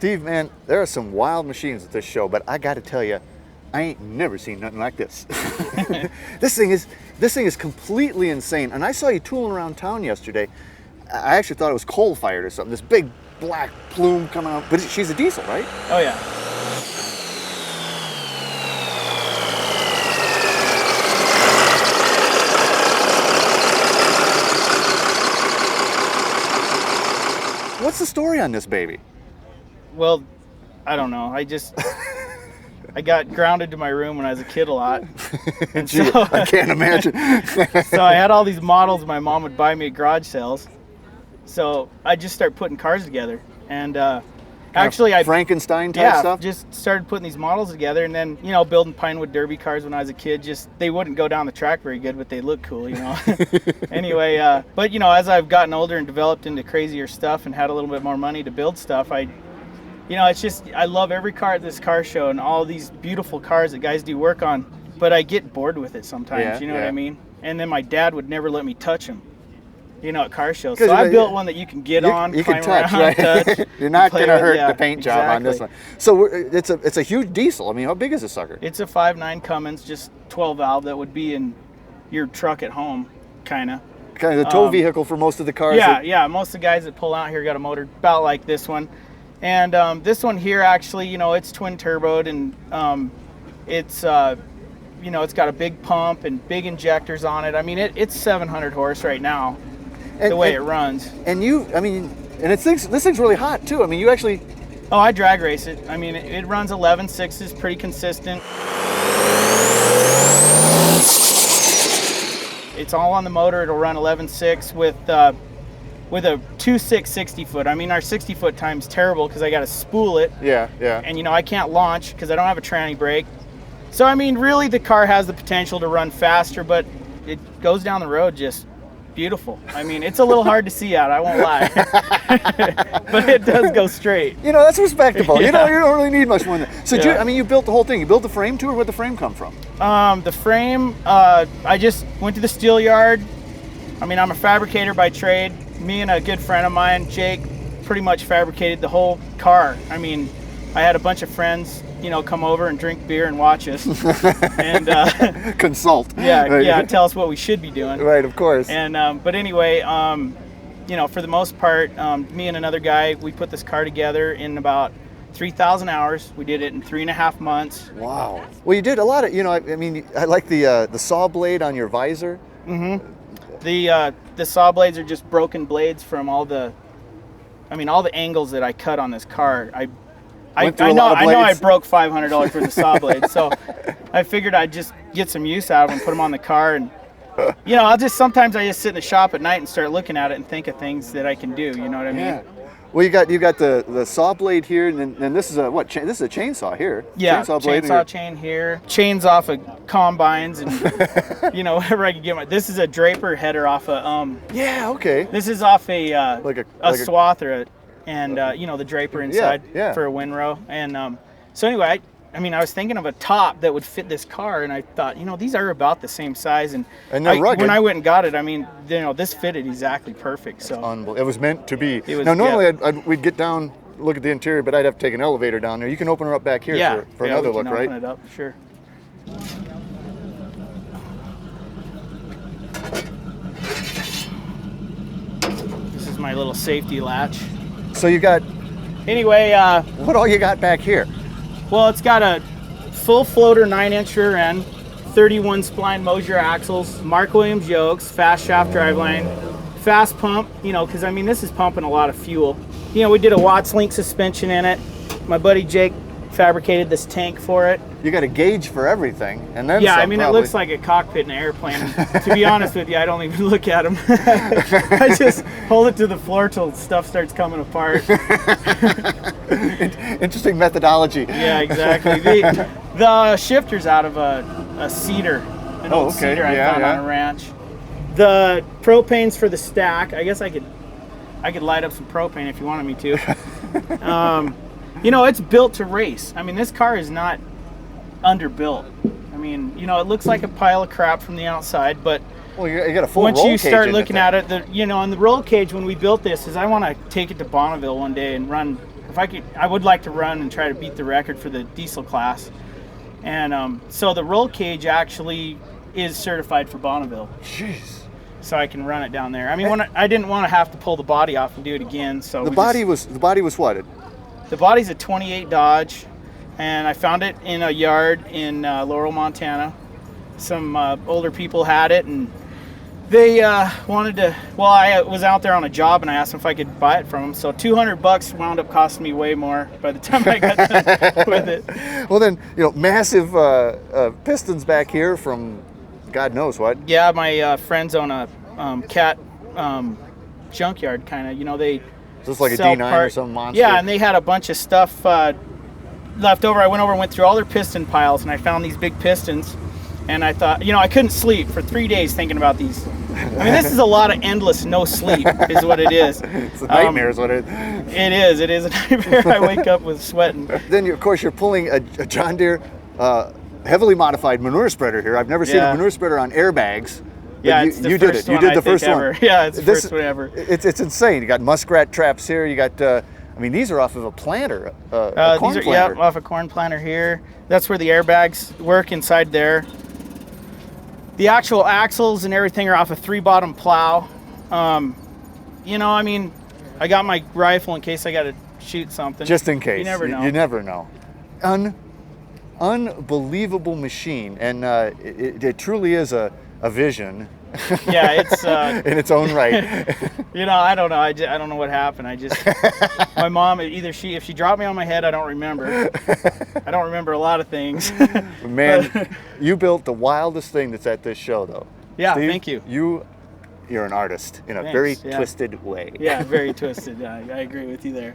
Steve, man, there are some wild machines at this show, but I got to tell you, I ain't never seen nothing like this. This thing is completely insane. And I saw you tooling around town yesterday. I actually thought it was coal-fired or something. This big black plume coming out. But she's a diesel, right? Oh, yeah. What's the story on this baby? Well, I don't know. I got grounded to my room when I was a kid a lot. And Gee, so, I can't imagine. So I had all these models my mom would buy me at garage sales. So I just started putting cars together. And actually, Frankenstein type stuff? Just started putting these models together, and then, you know, building Pinewood Derby cars when I was a kid. They wouldn't go down the track very good, but they look cool, you know. Anyway, but, you know, as I've gotten older and developed into crazier stuff and had a little bit more money to build stuff, it's just, I love every car at this car show and all these beautiful cars that guys do work on, but I get bored with it sometimes, you know what I mean? And then my dad would never let me touch them, you know, at car shows. So I built one that you can get on, you climb can touch, around, right? touch. You're not going to hurt the paint exactly. job on this one. So it's a huge diesel. I mean, how big is this sucker? It's a 5.9 Cummins, just 12 valve that would be in your truck at home, kind of. Kind of the tow vehicle for most of the cars. Yeah. Most of the guys that pull out here got a motor about like this one. And this one here, actually, you know, it's twin turboed, and it's, you know, it's got a big pump and big injectors on it. I mean, it's 700 horse right now, the way it runs. And this thing's really hot too. I mean, you actually... Oh, I drag race it. I mean, it runs 11.6s, pretty consistent. It's all on the motor. It'll run 11.6 with a 2.6 60 foot. I mean, our 60 foot time's terrible because I got to spool it. Yeah. And, you know, I can't launch because I don't have a tranny brake. So, I mean, really the car has the potential to run faster, but it goes down the road just beautiful. I mean, it's a little hard to see out, I won't lie. But it does go straight. You know, that's respectable. Yeah. You know, you don't really need much more than that. So, you built the whole thing. You built the frame too, or where'd the frame come from? The frame, I just went to the steel yard. I mean, I'm a fabricator by trade. Me and a good friend of mine, Jake, pretty much fabricated the whole car. I mean, I had a bunch of friends, you know, come over and drink beer and watch us. And consult. Yeah, tell us what we should be doing. Right, of course. And but anyway, you know, for the most part, me and another guy, we put this car together in about 3,000 hours. We did it in 3.5 months. Wow. Well, you did a lot of, you know, I mean, I like the saw blade on your visor. Mm-hmm. The saw blades are just broken blades from all the angles that I cut on this car. I know I broke $500 worth of saw blades, so I figured I'd just get some use out of them, put them on the car, and you know, sometimes I just sit in the shop at night and start looking at it and think of things that I can do. You know what I mean? Yeah. Well, you got the saw blade here, and then this is a this is a chainsaw here. Yeah, chainsaw blade chain here. Chains off of combines, and you know, whatever I can get. This is a draper header off a Yeah. Okay. This is off a like swath or you know, the draper inside for a windrow. And so anyway, I was thinking of a top that would fit this car, and I thought, you know, these are about the same size, and they're rugged. When I went and got it, I mean, you know, this fitted exactly perfect. So it was meant to be. Now normally we'd get down, look at the interior, but I'd have to take an elevator down there. You can open her up back here for another look, right? Open it up, sure. This is my little safety latch. So you got. Anyway, what all you got back here? Well, it's got a full floater 9-inch rear end, 31 spline Mosier axles, Mark Williams yokes, fast shaft driveline, fast pump, you know, because I mean, this is pumping a lot of fuel. You know, we did a Watts Link suspension in it. My buddy Jake fabricated this tank for it. You got a gauge for everything, and then I mean, probably. It looks like a cockpit in an airplane. To be honest with you, I don't even look at them. I just hold it to the floor till stuff starts coming apart. Interesting methodology. Yeah, exactly. The shifter's out of a cedar, an old cedar I found on a ranch. The propane's for the stack. I guess I could light up some propane if you wanted me to. You know, it's built to race. I mean, this car is not underbuilt. I mean, you know, it looks like a pile of crap from the outside, but well, you got a full once roll you cage start looking at it, you know, and the roll cage when we built this is I want to take it to Bonneville one day and run if I could, I would like to run and try to beat the record for the diesel class. And so the roll cage actually is certified for Bonneville. Jeez. So I can run it down there. I mean, I didn't want to have to pull the body off and do it again. So The body was what? The body's a 28 Dodge, and I found it in a yard in Laurel, Montana. Some older people had it, and they wanted to. Well, I was out there on a job, and I asked them if I could buy it from them. So $200 wound up costing me way more by the time I got done with it. Well, then, massive pistons back here from God knows what. Yeah, my friends own a cat junkyard, kind of. They just like a sell D9 or some monster. Yeah, and they had a bunch of stuff left over. I went over and went through all their piston piles, and I found these big pistons. And I thought, I couldn't sleep for 3 days thinking about these. I mean, this is a lot of endless no sleep, is what it is. It's a nightmare, is what it is. It is. It is a nightmare. I wake up with sweating. Then, of course, you're pulling a John Deere heavily modified manure spreader here. I've never seen a manure spreader on airbags. Yeah, it's the you first did it. one, You did I the think, first one. ever. Yeah, it's the first one ever. It's insane. You got muskrat traps here. You got. I mean, these are off of a planter. A corn these are planter. off a corn planter here. That's where the airbags work inside there. The actual axles and everything are off a 3-bottom plow. I mean, I got my rifle in case I got to shoot something. Just in case. You never know. You never know. Unbelievable machine, and it truly is a vision. Yeah, it's in its own right. I don't know. I don't know what happened. My mom, if she dropped me on my head, I don't remember. I don't remember a lot of things. Man, you built the wildest thing that's at this show, though. Yeah, Steve, thank you. You're an artist in a Thanks, very yeah. twisted way. Yeah, very twisted. I agree with you there.